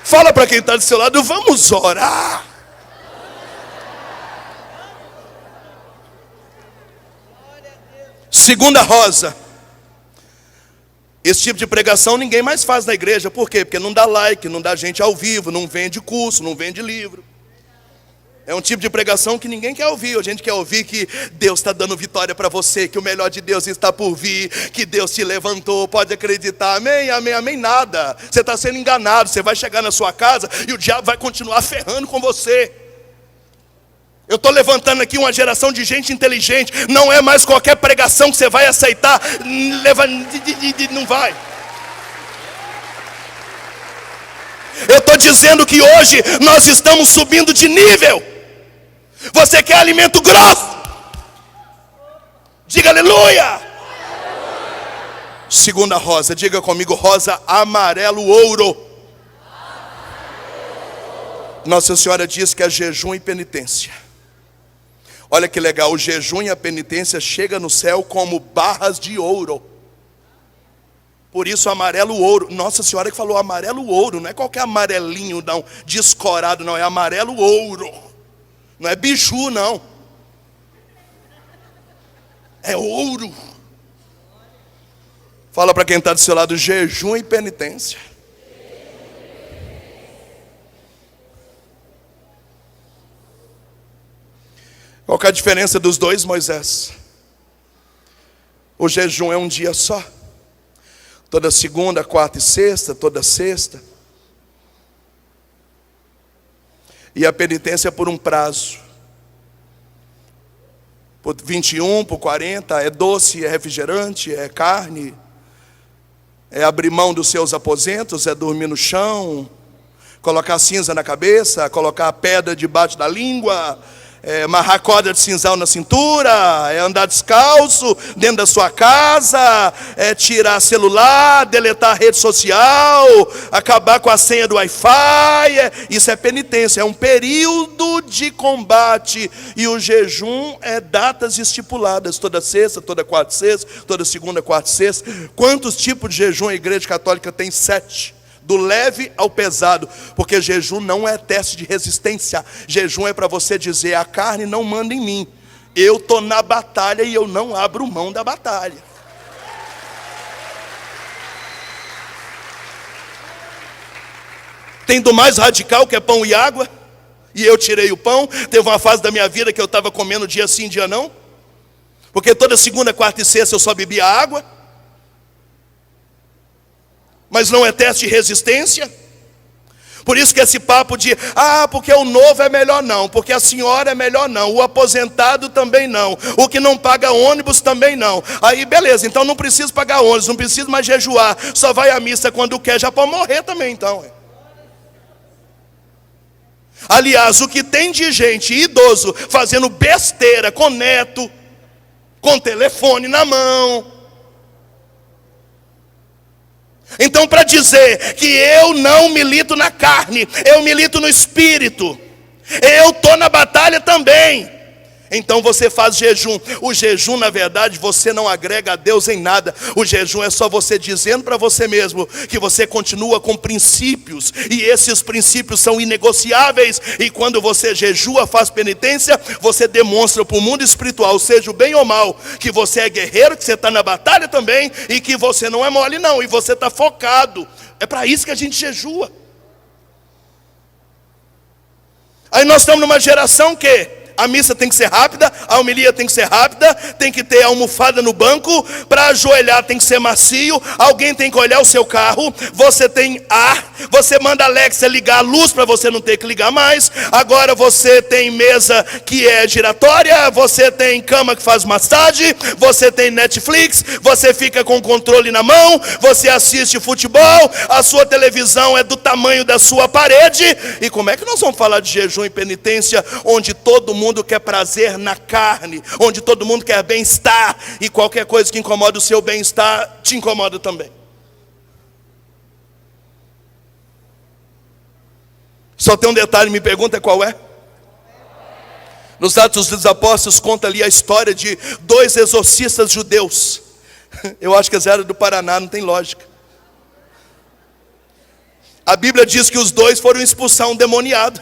Fala para quem está do seu lado: vamos orar. Segunda rosa. Esse tipo de pregação ninguém mais faz na igreja. Por quê? Porque não dá like, não dá gente ao vivo, não vende curso, não vende livro. É um tipo de pregação que ninguém quer ouvir. A gente quer ouvir que Deus está dando vitória para você, que o melhor de Deus está por vir, que Deus te levantou, pode acreditar. Amém, amém, amém, nada. Você está sendo enganado, você vai chegar na sua casa e o diabo vai continuar ferrando com você. Eu estou levantando aqui uma geração de gente inteligente. Não é mais qualquer pregação que você vai aceitar. Não vai. Eu estou dizendo que hoje nós estamos subindo de nível. Você quer alimento grosso? Diga aleluia. Segunda rosa, diga comigo, rosa amarelo ouro. Nossa Senhora diz que é jejum e penitência. Olha que legal, o jejum e a penitência chegam no céu como barras de ouro. Por isso amarelo ouro. Nossa Senhora que falou amarelo ouro. Não é qualquer amarelinho não, descorado não. É amarelo ouro. Não é biju não. É ouro. Fala para quem está do seu lado, jejum e penitência. Qual que é a diferença dos dois, Moisés? O jejum é um dia só. Toda segunda, quarta e sexta, toda sexta. E a penitência é por um prazo. Por 21, por 40, é doce, é refrigerante, é carne. É abrir mão dos seus aposentos, é dormir no chão. Colocar cinza na cabeça, colocar a pedra debaixo da língua. É amarrar corda de sisal na cintura, é andar descalço dentro da sua casa, é tirar celular, deletar a rede social, acabar com a senha do Wi-Fi. Isso é penitência, é um período de combate. E o jejum é datas estipuladas, toda sexta, toda quarta e sexta, toda segunda, quarta e sexta. Quantos tipos de jejum a Igreja Católica tem? 7. Do leve ao pesado, porque jejum não é teste de resistência. Jejum é para você dizer, a carne não manda em mim. Eu estou na batalha e eu não abro mão da batalha. Tem do mais radical que é pão e água. E eu tirei o pão. Teve uma fase da minha vida que eu estava comendo dia sim, dia não. Porque toda segunda, quarta e sexta eu só bebia água. Mas não é teste de resistência. Por isso que esse papo de, porque o novo é melhor não, porque a senhora é melhor não, o aposentado também não, o que não paga ônibus também não. Aí beleza, então não precisa pagar ônibus, não precisa mais jejuar, só vai à missa quando quer, já pode morrer também então. Aliás, o que tem de gente idoso fazendo besteira com neto, com telefone na mão. Então, para dizer que eu não milito na carne, eu milito no espírito, eu estou na batalha também. Então você faz jejum. O jejum, na verdade, você não agrega a Deus em nada. O jejum é só você dizendo para você mesmo que você continua com princípios, e esses princípios são inegociáveis. E quando você jejua, faz penitência, você demonstra para o mundo espiritual, seja o bem ou mal, que você é guerreiro, que você está na batalha também, e que você não é mole não, e você está focado. É para isso que a gente jejua. Aí nós estamos numa geração que a missa tem que ser rápida, a homilia tem que ser rápida, tem que ter almofada no banco, para ajoelhar tem que ser macio, alguém tem que olhar o seu carro, você tem ar, você manda a Alexa ligar a luz para você não ter que ligar mais, agora você tem mesa que é giratória, você tem cama que faz massagem, você tem Netflix, você fica com o controle na mão, você assiste futebol, a sua televisão é do tamanho da sua parede. E como é que nós vamos falar de jejum e penitência, onde todo mundo quer prazer na carne, onde todo mundo quer bem-estar, e qualquer coisa que incomoda o seu bem-estar, te incomoda também? Só tem um detalhe, me pergunta qual é? Nos Atos dos Apóstolos conta ali a história de 2 exorcistas judeus. Eu acho que eles eram do Paraná, não tem lógica. A Bíblia diz que os 2 foram expulsar um demoniado.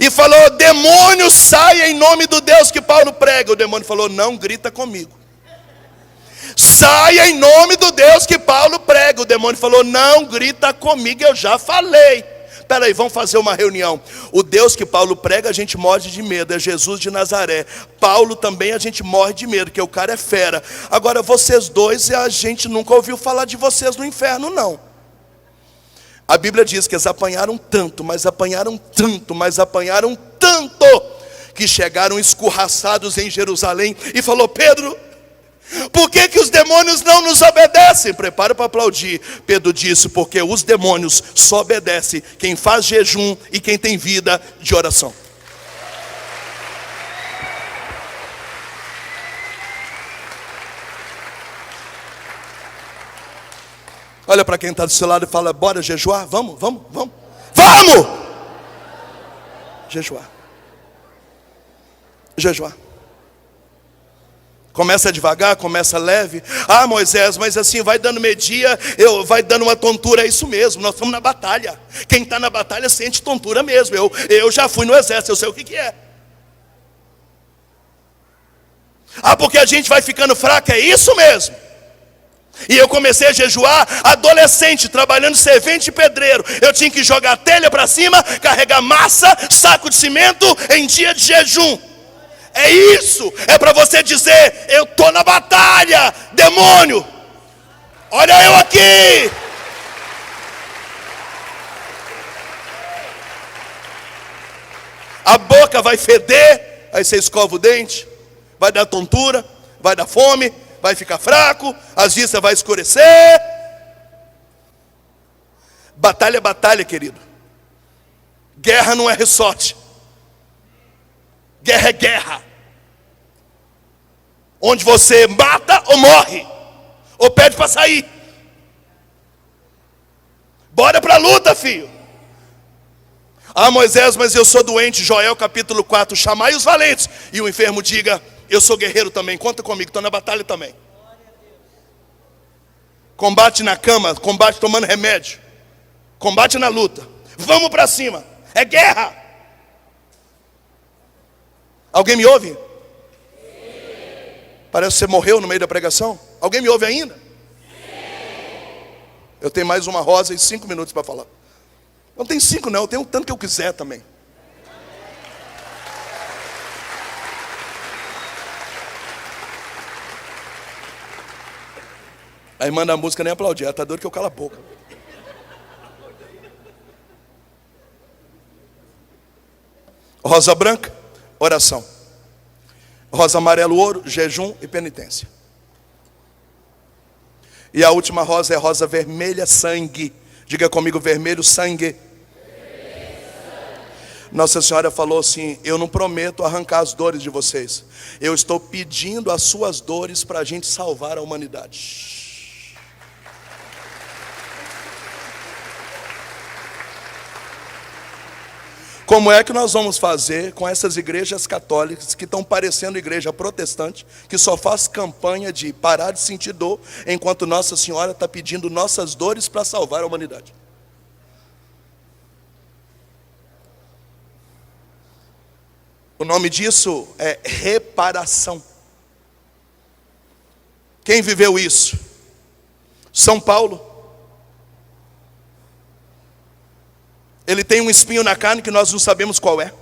E falou, demônio, sai em nome do Deus que Paulo prega. O demônio falou, não grita comigo. saia em nome do Deus que Paulo prega. O demônio falou: não grita comigo, eu já falei. Peraí, vamos fazer uma reunião. O Deus que Paulo prega, a gente morre de medo, é Jesus de Nazaré. Paulo também a gente morre de medo, porque o cara é fera. Agora vocês dois, a gente nunca ouviu falar de vocês no inferno, não. A Bíblia diz que eles apanharam tanto, mas apanharam tanto, mas apanharam tanto, que chegaram escorraçados em Jerusalém e falou: Pedro, por que os demônios não nos obedecem? Prepara para aplaudir. Pedro disse: porque os demônios só obedecem quem faz jejum e quem tem vida de oração. Olha para quem está do seu lado e fala: bora jejuar? Vamos. Jejuar. Começa devagar, começa leve. Ah, Moisés, mas assim vai dando meio-dia, vai dando uma tontura. É isso mesmo, nós estamos na batalha. Quem está na batalha sente tontura mesmo. Eu já fui no exército, eu sei o que é. Ah, porque a gente vai ficando fraco, é isso mesmo. E eu comecei a jejuar adolescente, trabalhando servente e pedreiro. Eu tinha que jogar telha para cima, carregar massa, saco de cimento em dia de jejum. É isso, é para você dizer: eu estou na batalha, demônio, olha eu aqui. A boca vai feder, aí você escova o dente, vai dar tontura, vai dar fome, vai ficar fraco, as vistas vai escurecer. Batalha é batalha, querido. Guerra não é ressorte. Guerra é guerra. Onde você mata ou morre, ou pede para sair. Bora para a luta, filho. Ah, Moisés, mas eu sou doente. Joel capítulo 4, chamai os valentes. E o enfermo diga: eu sou guerreiro também, conta comigo, estou na batalha também. Combate na cama, combate tomando remédio, combate na luta. Vamos para cima, é guerra. Alguém me ouve? Parece que você morreu no meio da pregação. Alguém me ouve ainda? Eu tenho mais uma rosa e 5 minutos para falar. Não tem 5 não, eu tenho o tanto que eu quiser também. A irmã da música nem aplaudiu, ela está doida que eu calo a boca. Rosa branca, oração. Rosa amarelo, ouro, jejum e penitência. E a última rosa é rosa vermelha, sangue. Diga comigo: vermelho, sangue. Nossa Senhora falou assim: eu não prometo arrancar as dores de vocês. Eu estou pedindo as suas dores para a gente salvar a humanidade. Como é que nós vamos fazer com essas igrejas católicas que estão parecendo igreja protestante, que só faz campanha de parar de sentir dor, enquanto Nossa Senhora está pedindo nossas dores para salvar a humanidade? O nome disso é reparação. Quem viveu isso? São Paulo. Ele tem um espinho na carne que nós não sabemos qual é.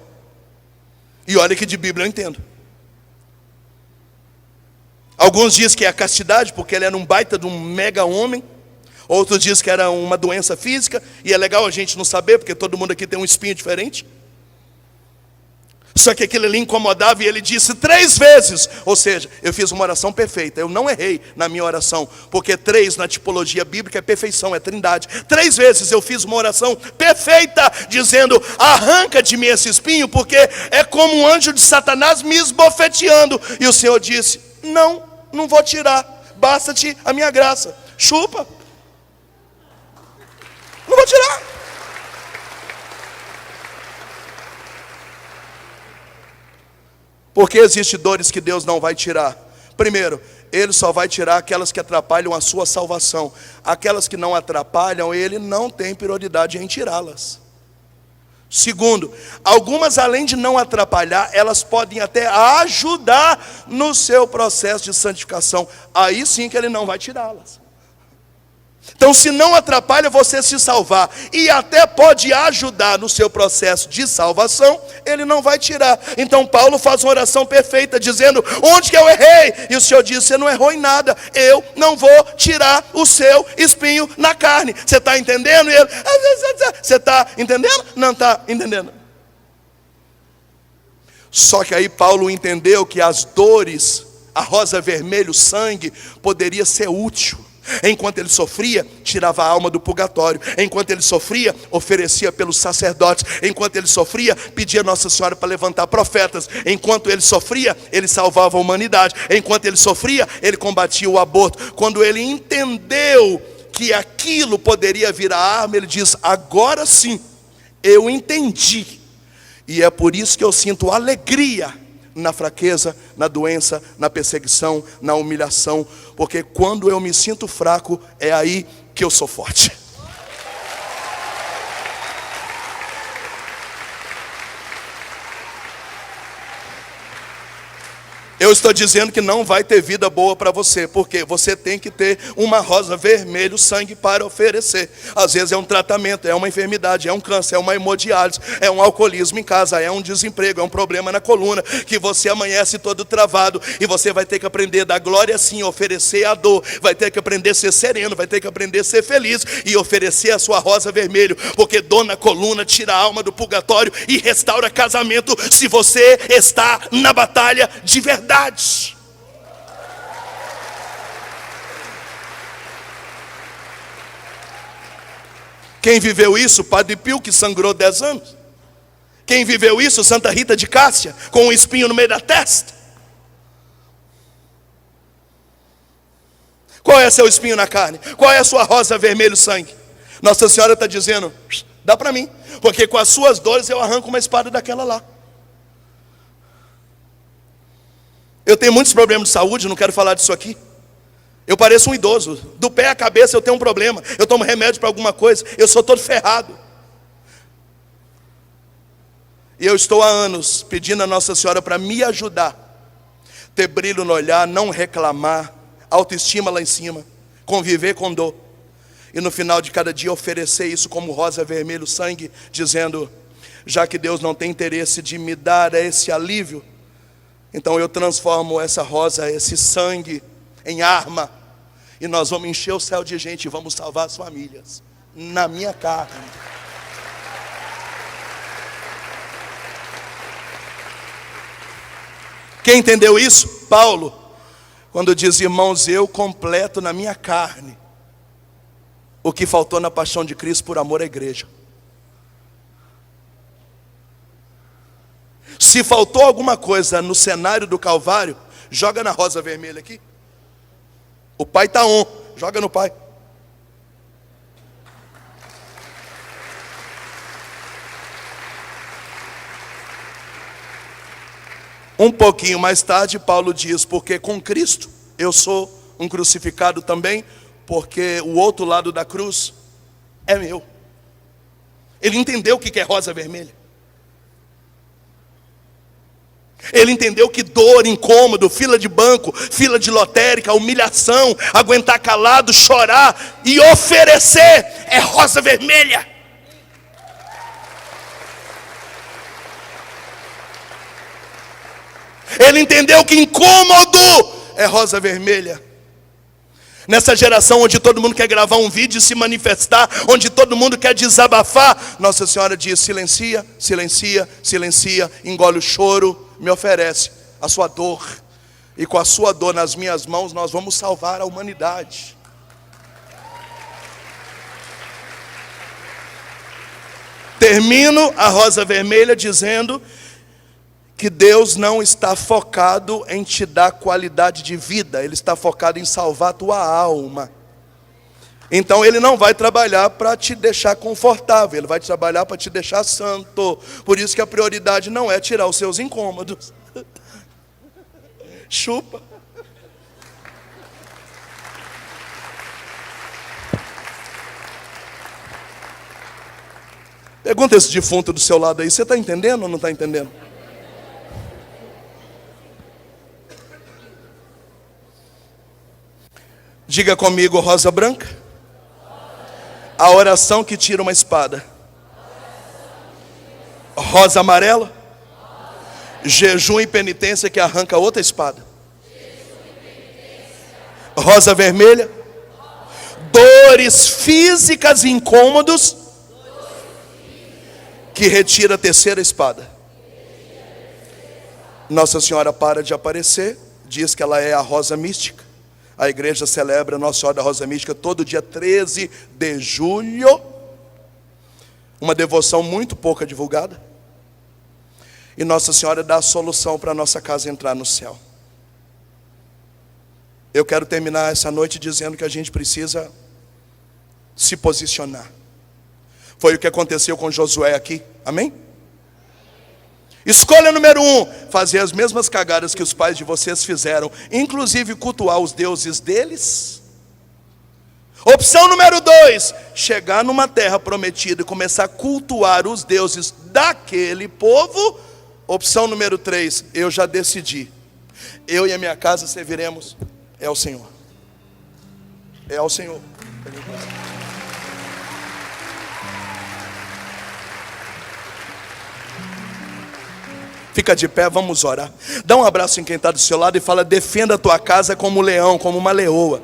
E olha que de Bíblia eu entendo. Alguns dizem que é a castidade, porque ele era um baita de um mega homem. Outros dizem que era uma doença física. E é legal a gente não saber, porque todo mundo aqui tem um espinho diferente. Só que aquilo ali incomodava, e ele disse 3 vezes. Ou seja, eu fiz uma oração perfeita. Eu não errei na minha oração, porque 3 na tipologia bíblica é perfeição, é trindade. 3 vezes eu fiz uma oração perfeita, dizendo: arranca de mim esse espinho, porque é como um anjo de Satanás me esbofeteando. E o Senhor disse: não vou tirar, basta-te a minha graça. Chupa. Não vou tirar. Porque existem dores que Deus não vai tirar. Primeiro, Ele só vai tirar aquelas que atrapalham a sua salvação. Aquelas que não atrapalham, Ele não tem prioridade em tirá-las. Segundo, algumas, além de não atrapalhar, elas podem até ajudar no seu processo de santificação. Aí sim que ele não vai tirá-las. Então, se não atrapalha você se salvar e até pode ajudar no seu processo de salvação, ele não vai tirar. Então Paulo faz uma oração perfeita, dizendo: onde que eu errei? E o Senhor diz: você não errou em nada, eu não vou tirar o seu espinho na carne. Você está entendendo? E ele: você está entendendo? Não está entendendo. Só que aí Paulo entendeu que as dores, a rosa vermelha, o sangue, poderia ser útil. Enquanto ele sofria, tirava a alma do purgatório. Enquanto ele sofria, oferecia pelos sacerdotes. Enquanto ele sofria, pedia a Nossa Senhora para levantar profetas. Enquanto ele sofria, ele salvava a humanidade. Enquanto ele sofria, ele combatia o aborto. Quando ele entendeu que aquilo poderia virar arma, ele diz: agora sim, eu entendi. E é por isso que eu sinto alegria na fraqueza, na doença, na perseguição, na humilhação, porque quando eu me sinto fraco, é aí que eu sou forte. Eu estou dizendo que não vai ter vida boa para você, porque você tem que ter uma rosa vermelha, o sangue para oferecer. Às vezes é um tratamento, é uma enfermidade, é um câncer, é uma hemodiálise, é um alcoolismo em casa, é um desemprego, é um problema na coluna, que você amanhece todo travado, e você vai ter que aprender a dar glória sim, oferecer a dor, vai ter que aprender a ser sereno, vai ter que aprender a ser feliz, e oferecer a sua rosa vermelha, porque dor na coluna tira a alma do purgatório e restaura casamento, se você está na batalha de verdade. Quem viveu isso? Padre Pio, que sangrou 10 anos. Quem viveu isso? Santa Rita de Cássia, com um espinho no meio da testa. Qual é seu espinho na carne? Qual é a sua rosa vermelho sangue? Nossa Senhora está dizendo: dá para mim, porque com as suas dores eu arranco uma espada daquela lá. Eu tenho muitos problemas de saúde, não quero falar disso aqui. Eu pareço um idoso, do pé à cabeça eu tenho um problema. Eu tomo remédio para alguma coisa, eu sou todo ferrado. E eu estou há anos pedindo a Nossa Senhora para me ajudar. Ter brilho no olhar, não reclamar, autoestima lá em cima, conviver com dor. E no final de cada dia oferecer isso como rosa vermelho, sangue, dizendo: já que Deus não tem interesse de me dar esse alívio, então eu transformo essa rosa, esse sangue, em arma. E nós vamos encher o céu de gente e vamos salvar as famílias. Na minha carne. Quem entendeu isso? Paulo, quando diz: irmãos, eu completo na minha carne o que faltou na paixão de Cristo por amor à igreja. Se faltou alguma coisa no cenário do Calvário, joga na rosa vermelha aqui. O Pai está on, joga no Pai. Um pouquinho mais tarde, Paulo diz: porque com Cristo eu sou um crucificado também, porque o outro lado da cruz é meu. Ele entendeu o que é rosa vermelha. Ele entendeu que dor, incômodo, fila de banco, fila de lotérica, humilhação, aguentar calado, chorar e oferecer é rosa vermelha. Ele entendeu que incômodo é rosa vermelha. Nessa geração onde todo mundo quer gravar um vídeo e se manifestar, onde todo mundo quer desabafar, Nossa Senhora diz: silencia, silencia, silencia, engole o choro, me oferece a sua dor, e com a sua dor nas minhas mãos nós vamos salvar a humanidade. Termino a rosa vermelha dizendo que Deus não está focado em te dar qualidade de vida, Ele está focado em salvar a tua alma. Então Ele não vai trabalhar para te deixar confortável, Ele vai trabalhar para te deixar santo. Por isso que a prioridade não é tirar os seus incômodos. Chupa. Pergunta esse defunto do seu lado aí, você está entendendo ou não está entendendo? Diga comigo, rosa branca. A oração que tira uma espada. Rosa amarela. Jejum e penitência que arranca outra espada. Rosa vermelha. Dores físicas e incômodos que retira a terceira espada. Nossa Senhora para de aparecer, diz que ela é a rosa mística. A igreja celebra Nossa Senhora da Rosa Mística todo dia 13 de julho. Uma devoção muito pouco divulgada. E Nossa Senhora dá a solução para a nossa casa entrar no céu. Eu quero terminar essa noite dizendo que a gente precisa se posicionar. Foi o que aconteceu com Josué aqui, amém? Escolha número 1, fazer as mesmas cagadas que os pais de vocês fizeram, inclusive cultuar os deuses deles. Opção número 2, chegar numa terra prometida e começar a cultuar os deuses daquele povo. Opção número 3, eu já decidi, eu e a minha casa serviremos ao Senhor. É ao Senhor. Fica de pé, vamos orar. Dá um abraço em quem está do seu lado e fala: defenda a tua casa como um leão, como uma leoa.